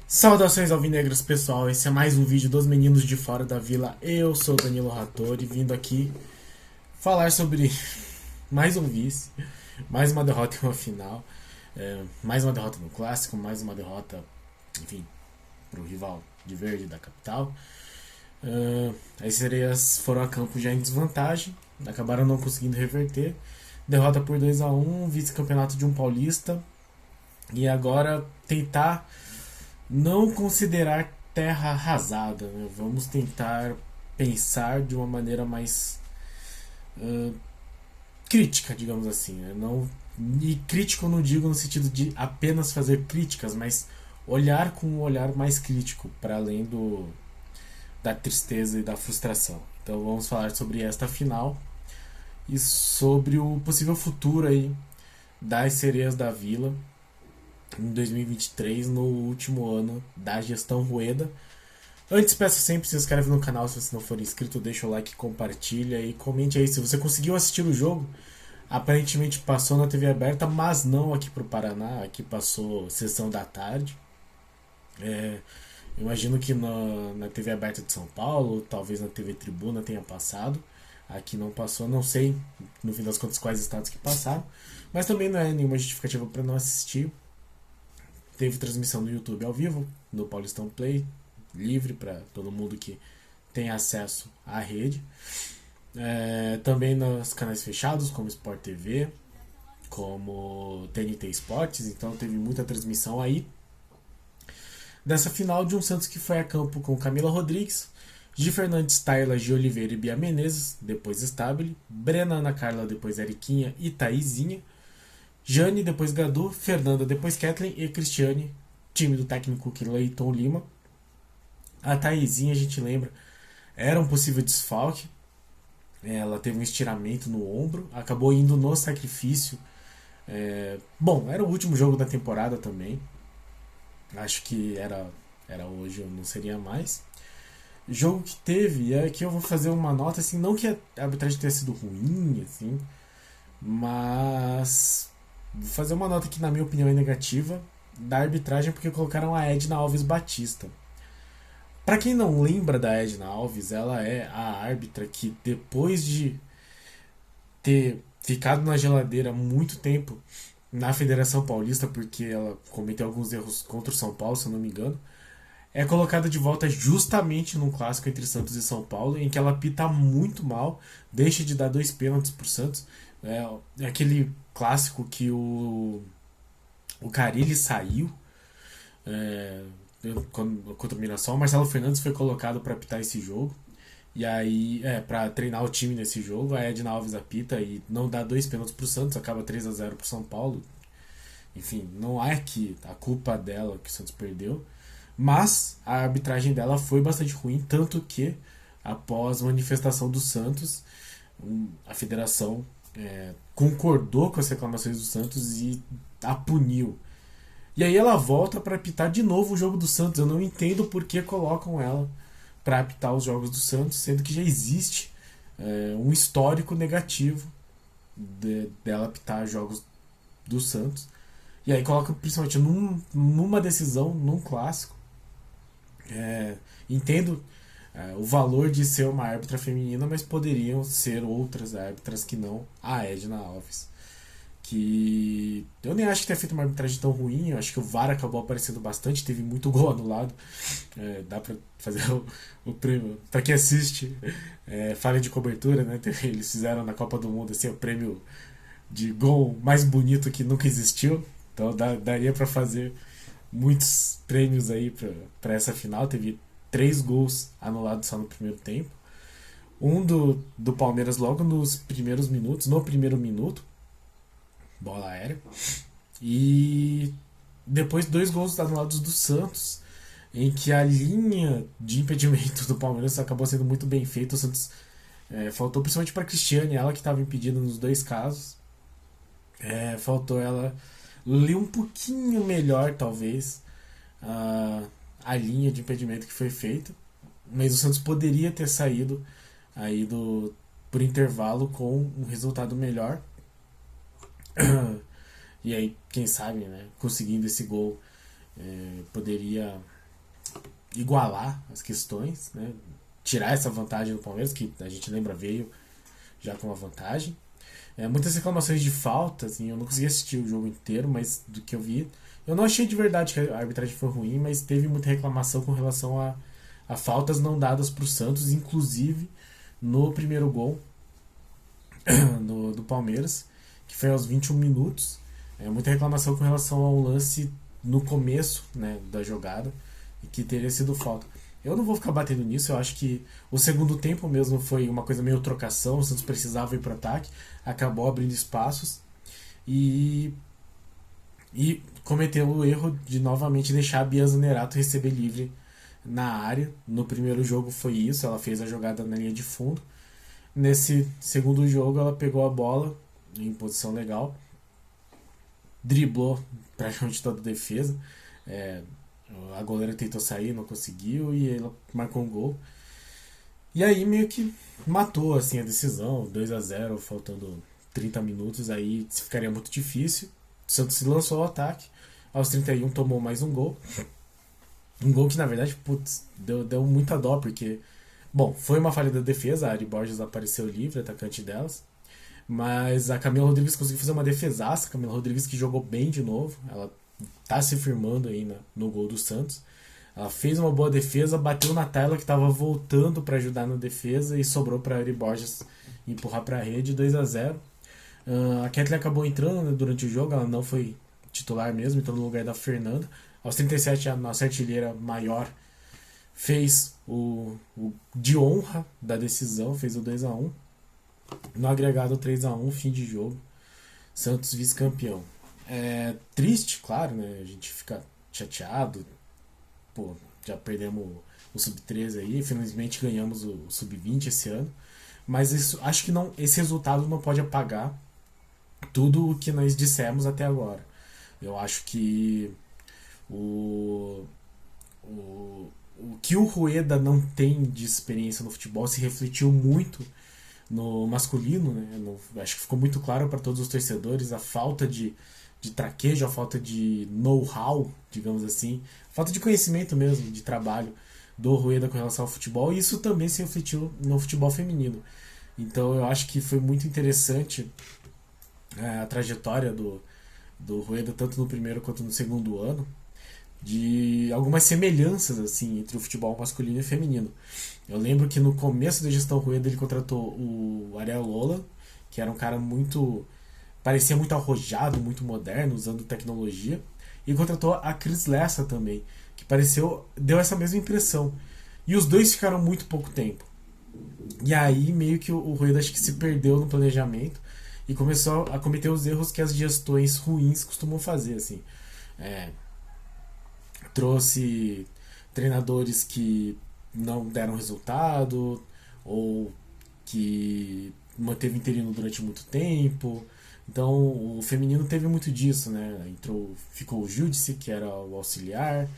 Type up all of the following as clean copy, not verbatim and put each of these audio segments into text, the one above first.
Saudações alvinegras, pessoal, esse é mais um vídeo dos meninos de fora da vila. Eu sou Danilo Rattori, vindo aqui falar sobre mais um vice, mais uma derrota em uma final, mais uma derrota no clássico, mais uma derrota, enfim, pro rival de verde da capital. As sereias foram a campo já em desvantagem, acabaram não conseguindo reverter, derrota por 2-1, vice-campeonato de um paulista, e agora tentar não considerar terra arrasada, né? Vamos tentar pensar de uma maneira mais crítica, digamos assim, né? Não, e crítico eu não digo no sentido de apenas fazer críticas, mas olhar com um olhar mais crítico, para além da tristeza e da frustração. Então vamos falar sobre esta final e sobre o possível futuro aí das sereias da vila em 2023, no último ano da gestão Rueda. Antes, peço sempre, se inscreve no canal se você não for inscrito, deixa o like, compartilha e comente aí se você conseguiu assistir o jogo. Aparentemente passou na TV aberta, mas não aqui pro Paraná, aqui passou sessão da tarde. Imagino que na TV aberta de São Paulo, talvez na TV Tribuna tenha passado. Aqui não passou, não sei no fim das contas quais estados que passaram, mas também não é nenhuma justificativa para não assistir. Teve transmissão no YouTube ao vivo, no Paulistão Play, livre para todo mundo que tem acesso à rede. Também nos canais fechados, como Sport TV, como TNT Esportes, então teve muita transmissão aí. Dessa final de um Santos que foi a campo com Camila Rodrigues, Gi Fernandes, Tayla, Gi Oliveira e Bia Menezes, depois Stabile, Brena, Ana Carla, depois Eriquinha e Thaisinha, Jane, depois Gadu, Fernanda, depois Kathleen e Cristiane, time do técnico Cleiton Lima. A Thaisinha, a gente lembra, era um possível desfalque. Ela teve um estiramento no ombro, acabou indo no sacrifício. Bom, era o último jogo da temporada também. Acho que era hoje, não seria mais. Jogo que teve, e aqui eu vou fazer uma nota, assim, não que a arbitragem tenha sido ruim, assim, mas vou fazer uma nota que na minha opinião é negativa da arbitragem, porque colocaram a Edna Alves Batista. Pra quem não lembra da Edna Alves, ela é a árbitra que, depois de ter ficado na geladeira muito tempo na Federação Paulista, porque ela cometeu alguns erros contra o São Paulo, se eu não me engano, é colocada de volta justamente num clássico entre Santos e São Paulo, em que ela apita muito mal, deixa de dar 2 pênaltis pro Santos. É aquele clássico que o Carille saiu contra o Mirassol. O Marcelo Fernandes foi colocado para apitar esse jogo. E aí, para treinar o time nesse jogo, a Edna Alves apita e não dá 2 pênaltis pro Santos, acaba 3-0 pro São Paulo. Enfim, não é que a culpa dela que o Santos perdeu, mas a arbitragem dela foi bastante ruim, tanto que após a manifestação do Santos, a federação concordou com as reclamações do Santos e a puniu. E aí ela volta para apitar de novo o jogo do Santos. Eu não entendo por que colocam ela para apitar os jogos do Santos, sendo que já existe um histórico negativo dela apitar jogos do Santos. E aí coloca principalmente numa decisão, num clássico. Entendo o valor de ser uma árbitra feminina, mas poderiam ser outras árbitras que não a Edna Alves. Que eu nem acho que tenha feito uma arbitragem tão ruim. Eu acho que o VAR acabou aparecendo bastante, teve muito gol anulado. Dá pra fazer o prêmio pra quem assiste, falha de cobertura, né? Eles fizeram na Copa do Mundo assim, o prêmio de gol mais bonito que nunca existiu. Então daria pra fazer muitos prêmios aí pra essa final. Teve 3 gols anulados só no primeiro tempo. Um do Palmeiras logo nos primeiros minutos, no primeiro minuto, bola aérea. E depois 2 gols anulados do Santos, em que a linha de impedimento do Palmeiras acabou sendo muito bem feita. O Santos faltou principalmente para Cristiane, ela que estava impedida nos 2 casos. Faltou ela ler um pouquinho melhor, talvez, a linha de impedimento que foi feita. Mas o Santos poderia ter saído aí por intervalo com um resultado melhor. E aí, quem sabe, né, conseguindo esse gol, poderia igualar as questões, né, tirar essa vantagem do Palmeiras, que a gente lembra veio já com uma vantagem. Muitas reclamações de falta, assim, eu não consegui assistir o jogo inteiro, mas do que eu vi, eu não achei de verdade que a arbitragem foi ruim, mas teve muita reclamação com relação a faltas não dadas para o Santos, inclusive no primeiro gol do Palmeiras, que foi aos 21 minutos. Muita reclamação com relação ao lance no começo, né, da jogada, e que teria sido falta. Eu não vou ficar batendo nisso, eu acho que o segundo tempo mesmo foi uma coisa meio trocação, o Santos precisava ir para o ataque, acabou abrindo espaços e cometeu o erro de novamente deixar a Bia Zanerato receber livre na área. No primeiro jogo foi isso, ela fez a jogada na linha de fundo. Nesse segundo jogo ela pegou a bola em posição legal, driblou praticamente toda a defesa. A goleira tentou sair, não conseguiu e ela marcou um gol. E aí meio que matou assim a decisão, 2-0, faltando 30 minutos, aí ficaria muito difícil. O Santos se lançou ao ataque, aos 31 tomou mais um gol. Um gol que na verdade, putz, deu muita dó, porque, bom, foi uma falha da defesa, a Ari Borges apareceu livre, atacante delas. Mas a Camila Rodrigues conseguiu fazer uma defesaça, a Camila Rodrigues que jogou bem de novo, ela tá se firmando aí no gol do Santos. Ela fez uma boa defesa, bateu na Tayla que estava voltando para ajudar na defesa e sobrou para Ari Borges empurrar para a rede, 2-0. A Kathleen acabou entrando, né, durante o jogo, ela não foi titular mesmo, entrou no lugar da Fernanda. Aos 37, a nossa artilheira maior fez o de honra da decisão, fez o 2-1. No agregado 3-1, fim de jogo. Santos vice-campeão. Triste, claro, né? A gente fica chateado. Pô, já perdemos o Sub-13 aí, infelizmente ganhamos o Sub-20 esse ano. Mas isso, acho que não, esse resultado não pode apagar tudo o que nós dissemos até agora. Eu acho que o que o Rueda não tem de experiência no futebol se refletiu muito no masculino, né? Acho que ficou muito claro para todos os torcedores a falta de traquejo, a falta de know-how, digamos assim, falta de conhecimento mesmo, de trabalho do Rueda com relação ao futebol, e isso também se refletiu no futebol feminino. Então eu acho que foi muito interessante a trajetória do Rueda, tanto no primeiro quanto no segundo ano, de algumas semelhanças assim entre o futebol masculino e feminino. Eu lembro que no começo da gestão Rueda ele contratou o Ariel Lola, que era um cara muito, parecia muito arrojado, muito moderno, usando tecnologia, e contratou a Cris Lessa também, que deu essa mesma impressão. E os dois ficaram muito pouco tempo. E aí meio que o Rueda acho que se perdeu no planejamento e começou a cometer os erros que as gestões ruins costumam fazer, assim. Trouxe treinadores que não deram resultado ou que manteve interino durante muito tempo. Então o feminino teve muito disso, né? Ficou o Júdice, que era o auxiliar,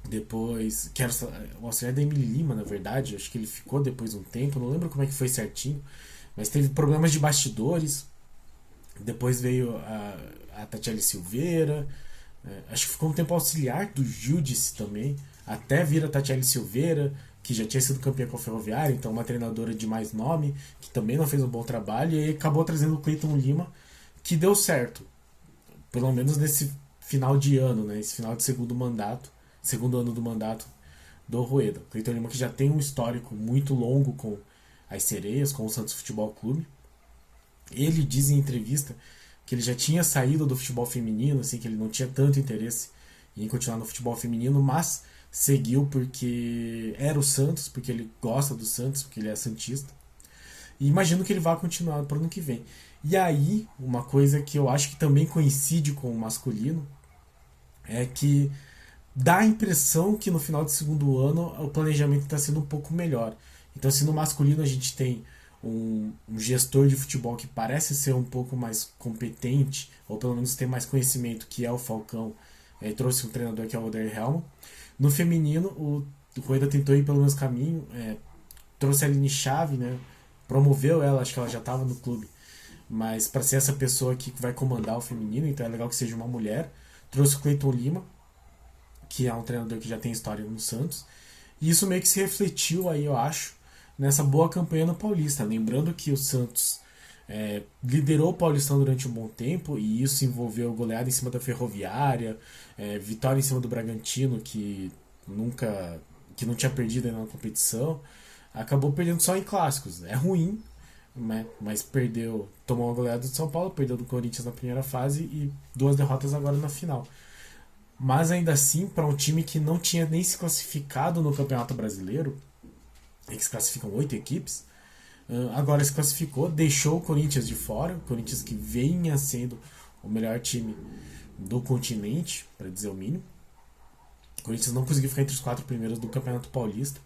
depois que era o auxiliar da Emily Lima, na verdade, acho que ele ficou depois de um tempo, não lembro como é que foi certinho, mas teve problemas de bastidores. Depois veio a Tatiele Silveira, acho que ficou um tempo auxiliar do Júdice também, até vir a Tatiele Silveira, que já tinha sido campeã com a Ferroviária, então uma treinadora de mais nome, que também não fez um bom trabalho, e aí acabou trazendo o Cleiton Lima, que deu certo, pelo menos nesse final de ano, né, esse final de segundo ano do mandato do Rueda. Cleiton Lima que já tem um histórico muito longo com as Sereias, com o Santos Futebol Clube. Ele diz em entrevista que ele já tinha saído do futebol feminino, assim, que ele não tinha tanto interesse em continuar no futebol feminino, mas seguiu porque era o Santos, porque ele gosta do Santos, porque ele é santista. E imagino que ele vai continuar para o ano que vem. E aí, uma coisa que eu acho que também coincide com o masculino é que dá a impressão que no final do segundo ano o planejamento está sendo um pouco melhor. Então, se no masculino a gente tem um gestor de futebol que parece ser um pouco mais competente, ou pelo menos tem mais conhecimento, que é o Falcão, trouxe um treinador que é o Oder Helman. No feminino, o Rueda tentou ir pelo mesmo caminho, trouxe a Aline Chave, né, promoveu ela, acho que ela já estava no clube, mas para ser essa pessoa aqui que vai comandar o feminino, então é legal que seja uma mulher. Trouxe o Cleiton Lima, que é um treinador que já tem história no Santos, e isso meio que se refletiu aí, eu acho, nessa boa campanha no Paulista. Lembrando que o Santos liderou o Paulistão durante um bom tempo, e isso envolveu goleada em cima da Ferroviária, vitória em cima do Bragantino, que não tinha perdido ainda na competição. Acabou perdendo só em clássicos. É ruim, né? Mas perdeu, tomou uma goleada do São Paulo, perdeu do Corinthians na primeira fase e 2 derrotas agora na final. Mas ainda assim, para um time que não tinha nem se classificado no Campeonato Brasileiro, em que se classificam 8 equipes, agora se classificou, deixou o Corinthians de fora, o Corinthians que vinha sendo o melhor time do continente, para dizer o mínimo. O Corinthians não conseguiu ficar entre os 4 primeiros do Campeonato Paulista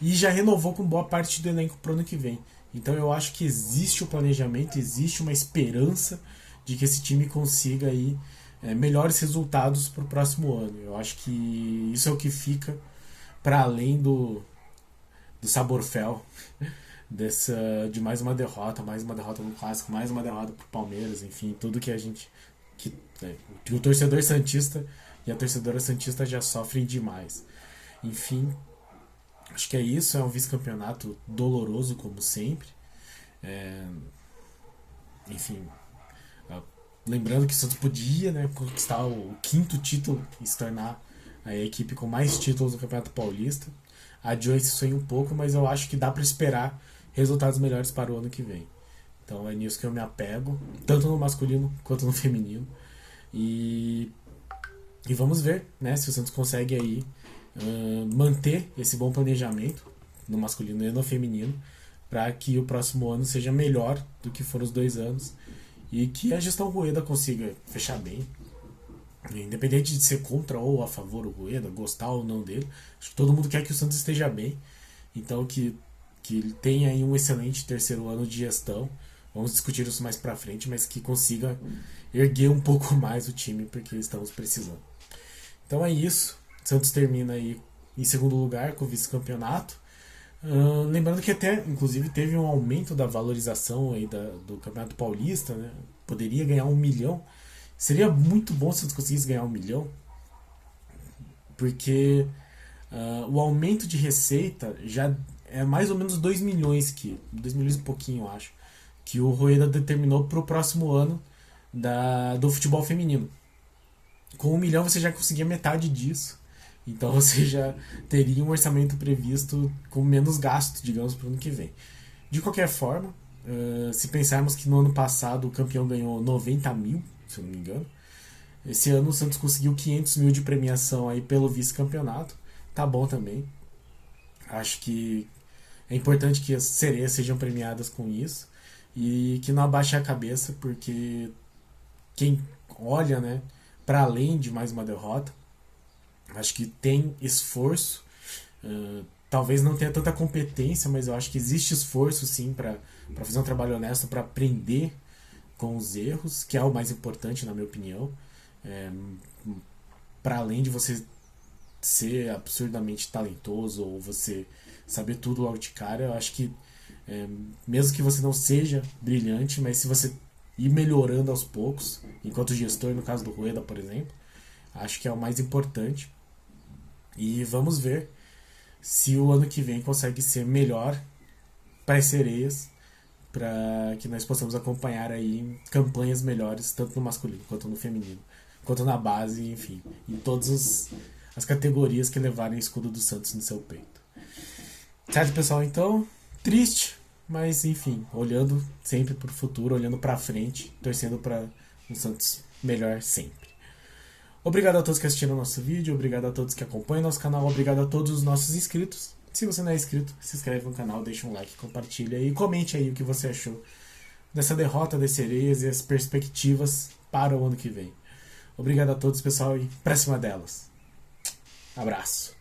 e já renovou com boa parte do elenco para o ano que vem. Então eu acho que existe o planejamento, existe uma esperança de que esse time consiga aí melhores resultados para o próximo ano. Eu acho que isso é o que fica para além do sabor fel de mais uma derrota no clássico, mais uma derrota pro Palmeiras, enfim, tudo que a gente que o torcedor santista e a torcedora santista já sofrem demais. Enfim, acho que é isso, é um vice-campeonato doloroso como sempre. Enfim, lembrando que o Santos podia, né, conquistar o 5º título e se tornar a equipe com mais títulos do Campeonato Paulista. Adiou esse sonho um pouco, mas eu acho que dá para esperar resultados melhores para o ano que vem. Então é nisso que eu me apego, tanto no masculino quanto no feminino. E vamos ver, né, se o Santos consegue aí manter esse bom planejamento no masculino e no feminino, para que o próximo ano seja melhor do que foram os 2 anos e que a gestão Rueda consiga fechar bem. Independente de ser contra ou a favor o Rueda, gostar ou não dele, acho que todo mundo quer que o Santos esteja bem. Então que ele tenha aí um excelente 3º ano de gestão. Vamos discutir isso mais pra frente, mas que consiga erguer um pouco mais o time, porque estamos precisando. Então é isso. O Santos termina aí em 2º lugar com o vice-campeonato. Lembrando que até, inclusive, teve um aumento da valorização aí do Campeonato Paulista, né? Poderia ganhar 1 milhão. Seria muito bom se eles conseguissem ganhar 1 milhão, porque o aumento de receita já é mais ou menos 2 milhões 2 milhões e pouquinho, eu acho, que o Rueda determinou para o próximo ano do futebol feminino. Com 1 milhão você já conseguia metade disso. Então você já teria um orçamento previsto com menos gasto, digamos, para o ano que vem. De qualquer forma, se pensarmos que no ano passado o campeão ganhou 90 mil, se eu não me engano, esse ano o Santos conseguiu 500 mil de premiação aí pelo vice-campeonato. Tá bom também. Acho que é importante que as sereias sejam premiadas com isso e que não abaixe a cabeça, porque quem olha, né, para além de mais uma derrota, acho que tem esforço. Talvez não tenha tanta competência, mas eu acho que existe esforço sim para fazer um trabalho honesto, para aprender com os erros, que é o mais importante, na minha opinião. Para além de você ser absurdamente talentoso ou você saber tudo logo de cara, eu acho que mesmo que você não seja brilhante, mas se você ir melhorando aos poucos, enquanto gestor, no caso do Rueda, por exemplo, acho que é o mais importante. E vamos ver se o ano que vem consegue ser melhor para as sereias, para que nós possamos acompanhar aí campanhas melhores, tanto no masculino quanto no feminino, quanto na base, enfim, em todas as categorias que levarem o escudo do Santos no seu peito. Certo, pessoal? Então, triste, mas enfim, olhando sempre para o futuro, olhando para frente, torcendo para um Santos melhor sempre. Obrigado a todos que assistiram o nosso vídeo, obrigado a todos que acompanham nosso canal, obrigado a todos os nossos inscritos. Se você não é inscrito, se inscreve no canal, deixa um like, compartilha e comente aí o que você achou dessa derrota das sereias e as perspectivas para o ano que vem. Obrigado a todos, pessoal, e pra cima delas. Abraço.